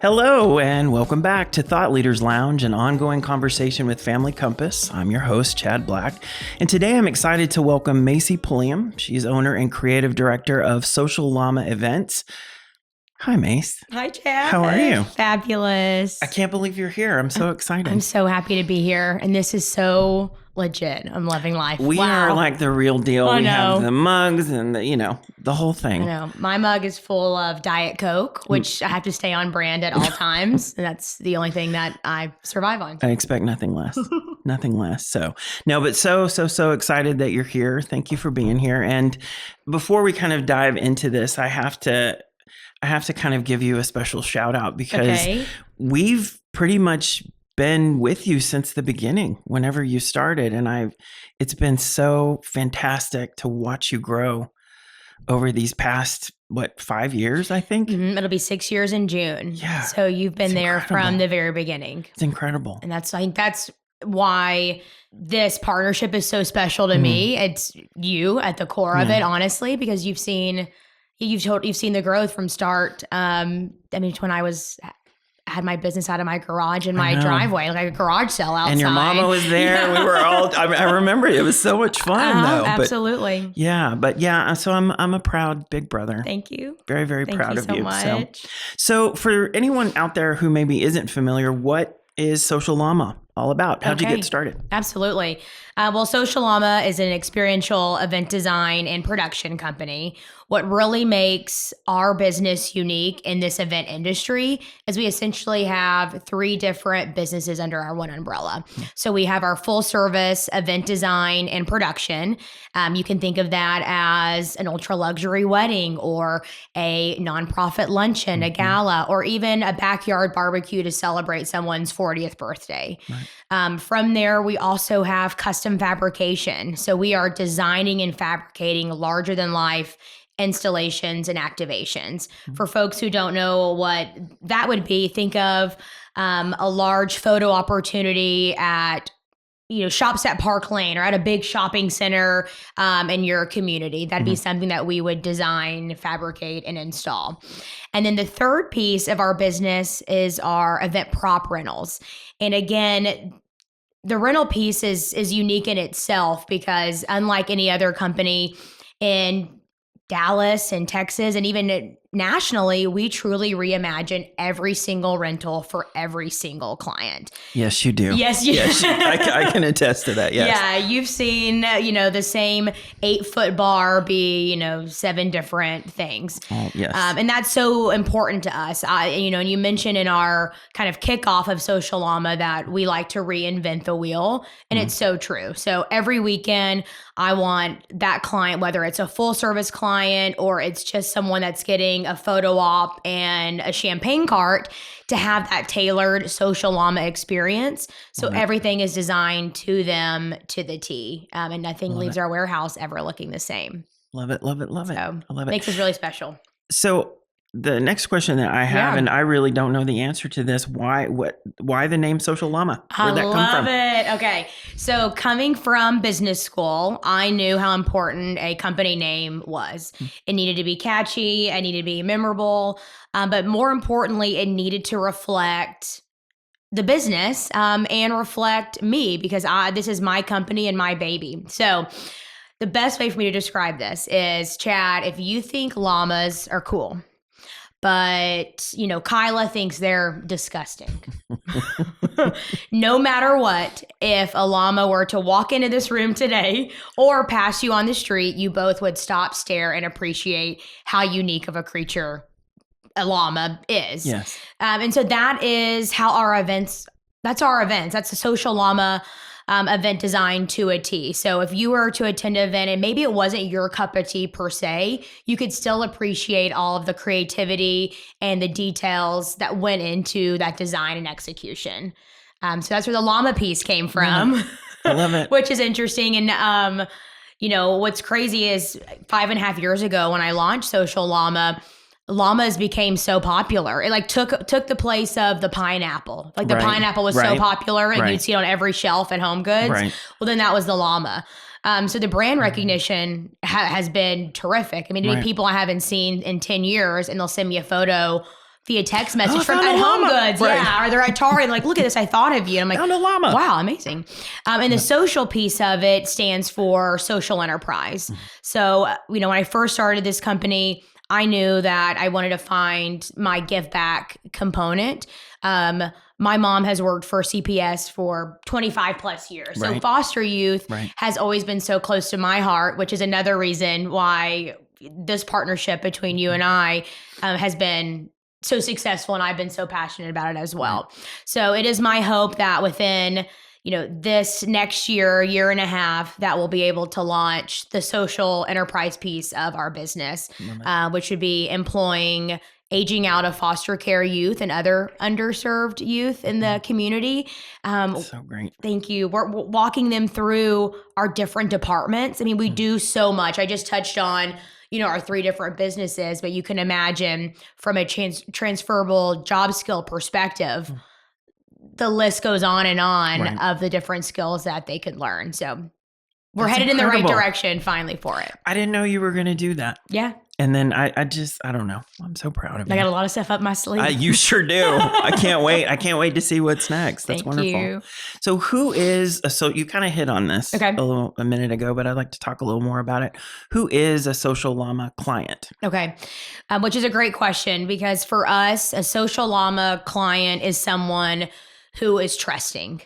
Hello, and welcome back to Thought Leaders Lounge, an ongoing conversation with Family Compass. I'm your host, Chad Black, and today I'm excited to welcome Macy Pulliam. She's owner and creative director of Social Llama Events. Hi, Mace. Hi, Chad. How are you? Fabulous. I can't believe you're here. I'm so excited. I'm so happy to be here, and this is so legit. I'm loving life. We Wow. are like the real deal. I We know. have the mugs and the whole thing. I know. My mug is full of Diet Coke, which I have to stay on brand at all times. And that's the only thing that I survive on. I expect nothing less. Nothing less. So so excited that you're here. Thank you for being here. And before we kind of dive into this, I have to kind of give you a special shout out because we've pretty much been with you since the beginning, whenever you started. And it's been so fantastic to watch you grow over these past, 5 years, I think? Mm-hmm. It'll be 6 years in June. Yeah. So you've been there from the very beginning. It's incredible. And I think that's why this partnership is so special to me. It's you at the core of it, honestly, because you've seen the growth from start. When I had my business out of my garage in my driveway, like a garage sale outside. And your mama was there. Yeah. We were all, I remember it was so much fun though. Absolutely. So I'm a proud big brother. Thank you. Very, very proud of you. Thank you so much. So for anyone out there who maybe isn't familiar, what is Social Llama all about? How'd you get started? Absolutely. Well, Social Llama is an experiential event design and production company. What really makes our business unique in this event industry is we essentially have 3 different businesses under our one umbrella. So we have our full service event design and production. You can think of that as an ultra luxury wedding or a nonprofit luncheon, a gala, or even a backyard barbecue to celebrate someone's 40th birthday. Right. From there, we also have custom fabrication. So we are designing and fabricating larger than life installations and activations. For folks who don't know what that would be, think of a large photo opportunity at shops at Park Lane or at a big shopping center in your community. That'd be something that we would design, fabricate, and install. And then the third piece of our business is our event prop rentals. And again, the rental piece is unique in itself because unlike any other company in Dallas and Texas and even nationally, we truly reimagine every single rental for every single client. Yes, you do. Yes, you do. I can attest to that. Yes. Yeah, you've seen, the same 8-foot bar be, 7 different things. Yes. And that's so important to us. And you mentioned in our kind of kickoff of Social Llama that we like to reinvent the wheel. And it's so true. So every weekend, I want that client, whether it's a full service client or it's just someone that's getting a photo op and a champagne cart, to have that tailored Social Llama experience. So everything is designed to them to the T, and nothing leaves our warehouse ever looking the same. Love it. Love it. Love it. So I love it. Makes us really special. So the next question that I have, and I really don't know the answer to this, why the name Social Llama? Where'd that come from? I love it. Okay. So coming from business school, I knew how important a company name was. It needed to be catchy. It needed to be memorable. But more importantly, it needed to reflect the business and reflect me because this is my company and my baby. So the best way for me to describe this is, Chad, if you think llamas are cool, but, Kyla thinks they're disgusting. No matter what, if a llama were to walk into this room today or pass you on the street, you both would stop, stare, and appreciate how unique of a creature a llama is. Yes. And so that is how our events, that's the Social Llama event design to a T. So if you were to attend an event and maybe it wasn't your cup of tea per se, you could still appreciate all of the creativity and the details that went into that design and execution. So that's where the llama piece came from. I love it. Which is interesting. And, what's crazy is 5.5 years ago when I launched Social Llama, llamas became so popular. It took the place of the pineapple. The pineapple was so popular and you'd see it on every shelf at Home Goods. Right. Well, then that was the llama. So the brand recognition has been terrific. I mean, people I haven't seen in 10 years and they'll send me a photo via text message I from found at a Home llama. Goods. Right. Yeah. Or they're at Target, like, look at this. I thought of you. And I'm like, Found a llama. wow, amazing. And the social piece of it stands for social enterprise. So, when I first started this company, I knew that I wanted to find my give back component. My mom has worked for CPS for 25 plus years. So Right. foster youth Right. has always been so close to my heart, which is another reason why this partnership between you and I has been so successful, and I've been so passionate about it as well. Right. So it is my hope that within this next year and a half, that we'll be able to launch the social enterprise piece of our business, which would be employing aging out of foster care youth and other underserved youth in the community. So great. Thank you. We're walking them through our different departments. I mean, we do so much. I just touched on our 3 different businesses, but you can imagine from a transferable job skill perspective, the list goes on and on Right. of the different skills that they could learn. So we're That's headed in the right incredible. direction finally for it. I didn't know you were going to do that. Yeah. And then I don't know. I'm so proud of you. I got a lot of stuff up my sleeve. You sure do. I can't wait. I can't wait to see what's next. That's Thank wonderful. you. So who is, so you kind of hit on this Okay. a minute ago, but I'd like to talk a little more about it. Who is a Social Llama client? Okay. Which is a great question, because for us, a Social Llama client is someone who is trusting.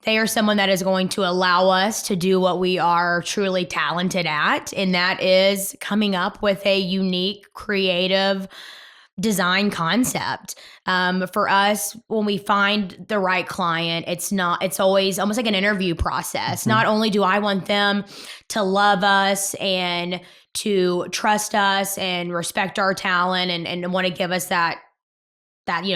They are someone that is going to allow us to do what we are truly talented at, and that is coming up with a unique, creative design concept. For us, when we find the right client, it's always almost like an interview process. Not only do I want them to love us and to trust us and respect our talent and want to give us that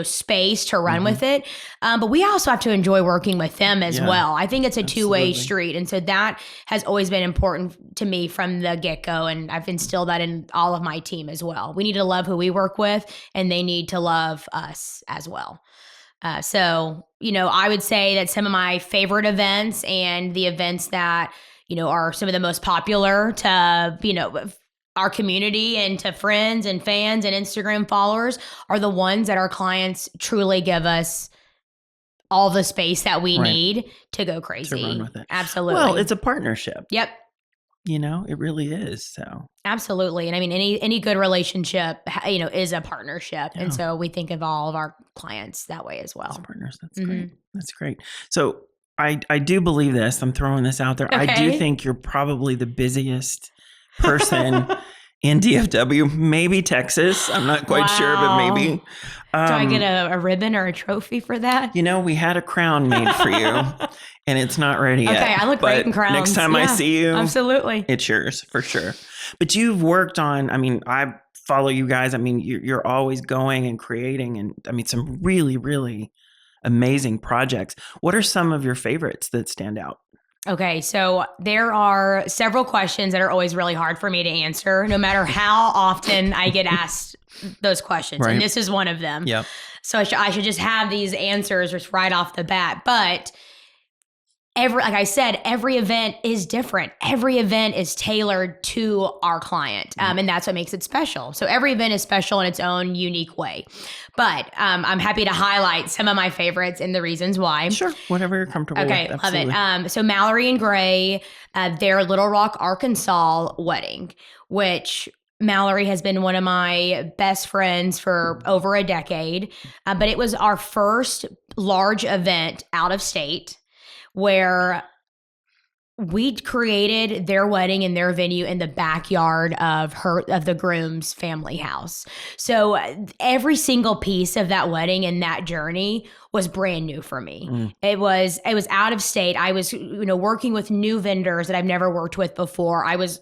space to run with it. But we also have to enjoy working with them as well. I think it's a two-way Absolutely. street. And so that has always been important to me from the get-go. And I've instilled that in all of my team as well. We need to love who we work with, and they need to love us as well. So I would say that some of my favorite events and the events that, are some of the most popular to, our community and to friends and fans and Instagram followers are the ones that our clients truly give us all the space that we Right. need to go crazy. To run with it. Absolutely. Well, it's a partnership. Yep. It really is. So Absolutely. And I mean, any good relationship, is a partnership. Yeah. And so we think of all of our clients that way as as well. partners, that's Mhm. great. That's great. So I do believe this. I'm throwing this out there. I do Okay. think you're probably the busiest person in DFW, maybe Texas. I'm not quite sure, but Wow. maybe. Do I get a ribbon or a trophy for that? We had a crown made for you, and it's not ready yet. Okay, I look great in crowns. Next time I Yeah, see you, Absolutely. it's yours for sure. But you've worked on, I follow you guys. You're always going and creating, and some really, really amazing projects. What are some of your favorites that stand out? Okay, so there are several questions that are always really hard for me to answer, no matter how often I get asked those questions. Right. And this is one of them. Yep. So I should just have these answers just right off the bat. But like I said, every event is different. Every event is tailored to our client. And that's what makes it special. So every event is special in its own unique way. But I'm happy to highlight some of my favorites and the reasons why. Sure. Whatever you're comfortable Okay, with. love Absolutely. it. So Mallory and Gray, their Little Rock, Arkansas wedding, which Mallory has been one of my best friends for over a decade. But it was our first large event out of state, where we created their wedding and their venue in the backyard of the groom's family house. So every single piece of that wedding and that journey was brand new for me. It was out of state. I was working with new vendors that I've never worked with before. I was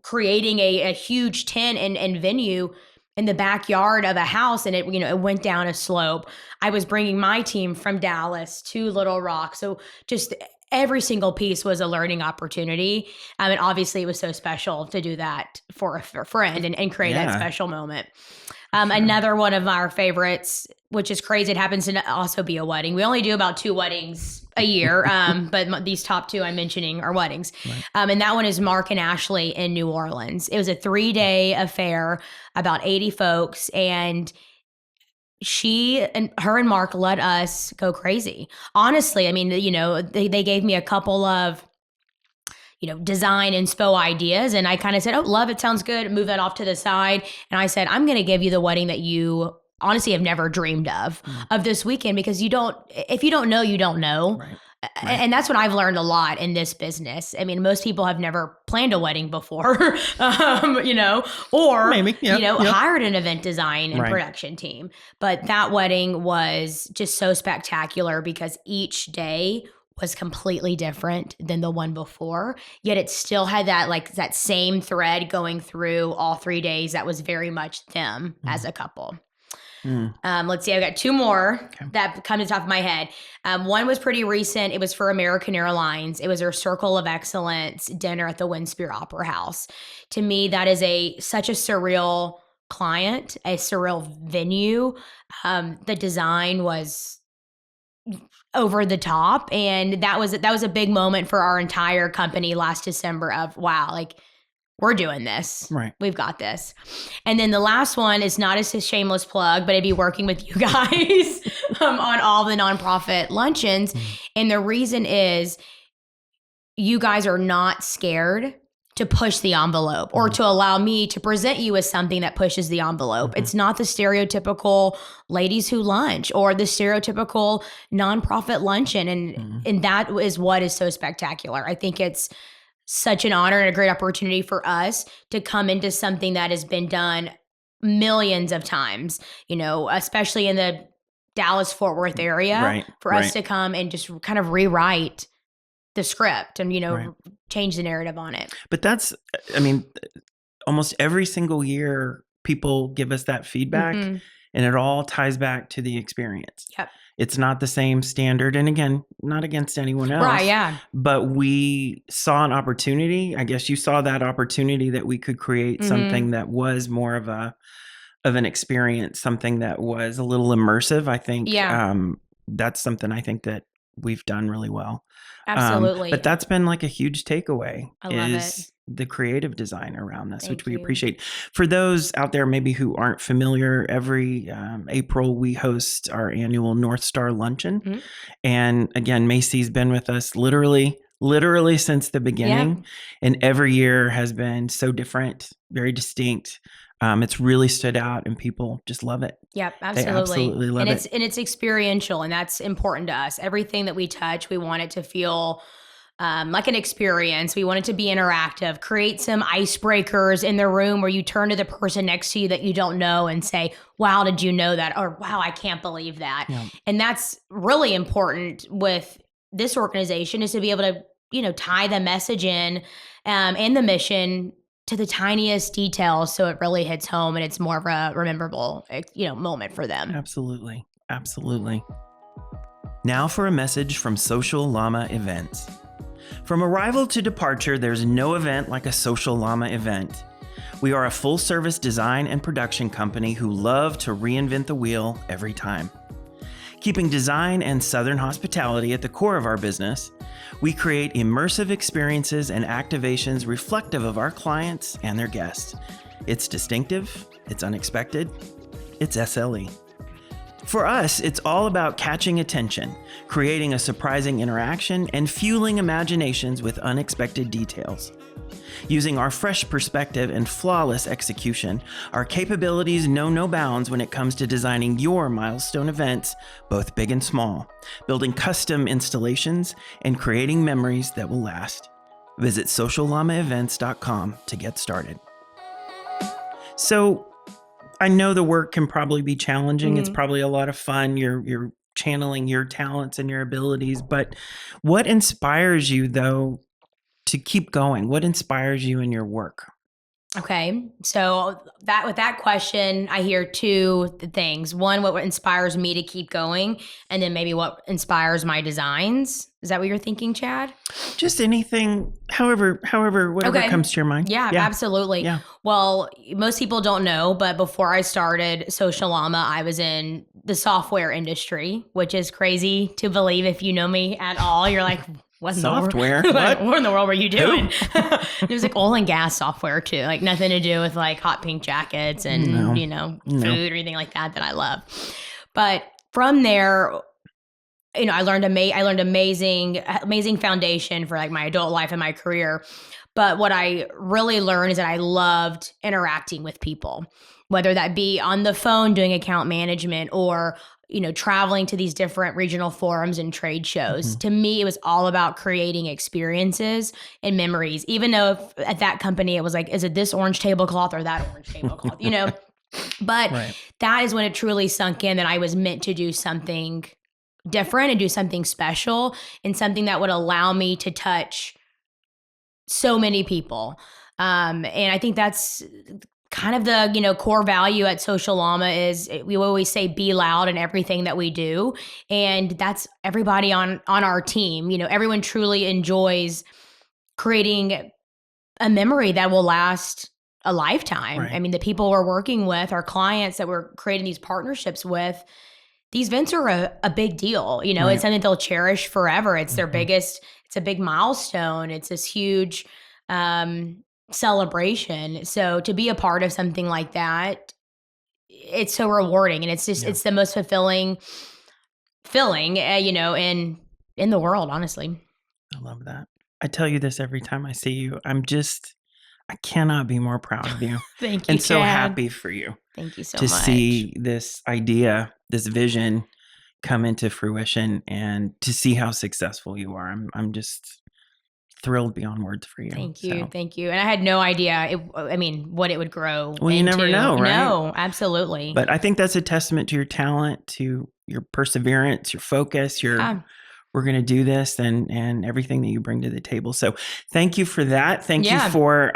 creating a huge tent and venue in the backyard of a house, and it went down a slope. I was bringing my team from Dallas to Little Rock. So just every single piece was a learning opportunity. And obviously it was so special to do that for a friend and create that special moment. Another one of our favorites, which is crazy, it happens to also be a wedding. We only do about 2 weddings a year, but these top 2 I'm mentioning are weddings. Right. And that one is Mark and Ashley in New Orleans. It was a 3-day affair, about 80 folks, and her and Mark let us go crazy. Honestly, I mean, they gave me a couple of, design inspo ideas. And I kind of said, oh, love, it sounds good. Move that off to the side. And I said, I'm going to give you the wedding that you honestly have never dreamed of this weekend, because if you don't know, you don't know. Right. And that's what I've learned a lot in this business. I mean, most people have never planned a wedding before, or maybe, hired an event design and production team. But that wedding was just so spectacular because each day was completely different than the one before. Yet it still had that same thread going through all 3 days. That was very much them as a couple. Let's see. I've got two more that come to the top of my head. One was pretty recent. It was for American Airlines. It was their Circle of Excellence dinner at the Windspear Opera House. To me, that is such a surreal client, a surreal venue. The design was over the top, and that was a big moment for our entire company last December of, wow, we're doing this. Right. We've got this. And then the last one is not as a shameless plug, but I'd be working with you guys on all the nonprofit luncheons. And the reason is you guys are not scared to push the envelope or to allow me to present you as something that pushes the envelope. It's not the stereotypical ladies who lunch or the stereotypical nonprofit luncheon. And that is what is so spectacular. I think it's such an honor and a great opportunity for us to come into something that has been done millions of times, especially in the Dallas-Fort Worth area, for us to come and just kind of rewrite the script and, change the narrative on it. But that's, almost every single year people give us that feedback and it all ties back to the experience. Yep. It's not the same standard. And again, not against anyone else. Right, yeah. But we saw an opportunity. I guess you saw that opportunity that we could create something that was more of an experience, something that was a little immersive. I think that's something I think that we've done really well. Absolutely. But that's been a huge takeaway. I love it. The creative design around this, Thank which we you. appreciate. For those out there maybe who aren't familiar, every April we host our annual North Star Luncheon. And again, Macy's been with us literally since the beginning. And every year has been so different, very distinct. It's really stood out and people just love it. Yep, absolutely. They absolutely love it. And it's experiential, and that's important to us. Everything that we touch, we want it to feel like an experience. We want it to be interactive, create some icebreakers in the room where you turn to the person next to you that you don't know and say, wow, did you know that? Or wow, I can't believe that. Yeah. And that's really important with this organization, is to be able to, tie the message in and the mission to the tiniest details, so it really hits home and it's more of a rememberable, moment for them. Absolutely. Absolutely. Now for a message from Social Llama Events. From arrival to departure, there's no event like a Social Llama event. We are a full-service design and production company who love to reinvent the wheel every time. Keeping design and Southern hospitality at the core of our business, we create immersive experiences and activations reflective of our clients and their guests. It's distinctive, it's unexpected, it's SLE. For us, it's all about catching attention, creating a surprising interaction, and fueling imaginations with unexpected details. Using our fresh perspective and flawless execution, our capabilities know no bounds when it comes to designing your milestone events, both big and small, building custom installations, and creating memories that will last. Visit socialllamaevents.com to get started. So, I know the work can probably be challenging. It's probably a lot of fun. You're channeling your talents and your abilities, but what inspires you though to keep going? What inspires you in your work? Okay. So with that question, I hear two things. One, what inspires me to keep going, and then maybe what inspires my designs. Is that what you're thinking, Chad? Just anything, however, whatever comes to your mind. Yeah, absolutely. Yeah. Well, most people don't know, but before I started Social Llama, I was in the software industry, which is crazy to believe if you know me at all. You're like, what software? What in the world were you doing? It was like oil and gas software too, like nothing to do with like hot pink jackets and food or anything like that I love. But from there, I learned amazing foundation for like my adult life and my career. But what I really learned is that I loved interacting with people, whether that be on the phone doing account management or, traveling to these different regional forums and trade shows. To me, it was all about creating experiences and memories, even though at that company, it was like, is it this orange tablecloth or that orange tablecloth, But Right. that is when it truly sunk in that I was meant to do something different and do something special and something that would allow me to touch so many people. And I think that's kind of the, core value at Social Llama is we always say be loud in everything that we do. And that's everybody on our team. Everyone truly enjoys creating a memory that will last a lifetime. Right. I mean, the people we're working with, our clients that we're creating these partnerships with, these events are a big deal. Right. It's something they'll cherish forever. It's their biggest, it's a big milestone. It's this huge celebration. So to be a part of something like that, it's so rewarding. And it's just, it's the most fulfilling feeling, in the world, honestly. I love that. I tell you this every time I see you. I cannot be more proud of you. Thank you, and so Chad. happy for you Thank you so to much. see this idea, this vision come into fruition and to see how successful you are. I'm just thrilled beyond words for you. Thank you. Thank you. And I had no idea, what it would grow Well, you into. never know, right? No, absolutely. But I think that's a testament to your talent, to your perseverance, your focus, we're going to do this and everything that you bring to the table. So thank you for that. Thank you for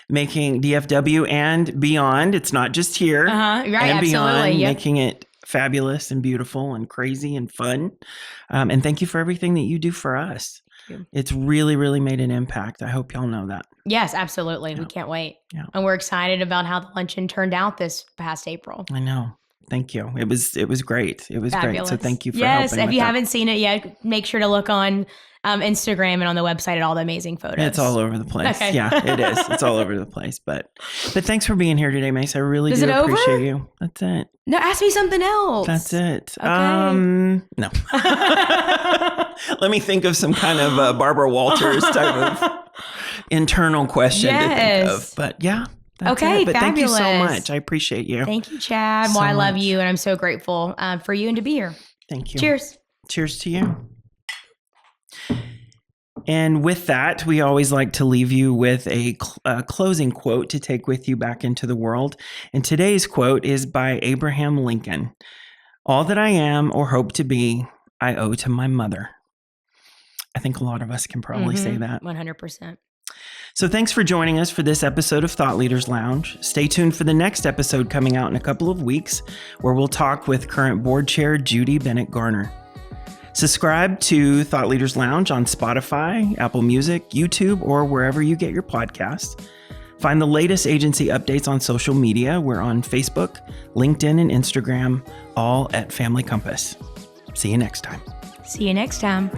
making DFW and beyond. It's not just here right, and beyond, yep. making it fabulous and beautiful and crazy and fun. And thank you for everything that you do for us. It's really, really made an impact. I hope y'all know that. Yes, absolutely. We can't wait. Yeah. And we're excited about how the luncheon turned out this past April. I know. Thank you. It was great. It was Fabulous. great. So thank you for yes, helping. If you haven't seen it yet, make sure to look on Instagram and on the website at all the amazing photos. It's all over the place. Okay. Yeah, it is. It's all over the place. But thanks for being here today, Macy. I really do appreciate you. That's it. No, ask me something else. That's it. Okay. No. Let me think of some kind of Barbara Walters type of internal question to think of. But yeah. That's okay, it. But fabulous. Thank you so much. I appreciate you. Thank you, Chad. So I love much. you, and I'm so grateful for you and to be here. Thank you. Cheers. Cheers to you. And with that, we always like to leave you with a closing quote to take with you back into the world. And today's quote is by Abraham Lincoln. All that I am or hope to be, I owe to my mother. I think a lot of us can probably say that. 100%. So thanks for joining us for this episode of Thought Leaders Lounge. Stay tuned for the next episode coming out in a couple of weeks, where we'll talk with current board chair Judy Bennett Garner. Subscribe to Thought Leaders Lounge on Spotify, Apple Music, YouTube, or wherever you get your podcasts. Find the latest agency updates on social media. We're on Facebook, LinkedIn, and Instagram, all at Family Compass. See you next time. See you next time.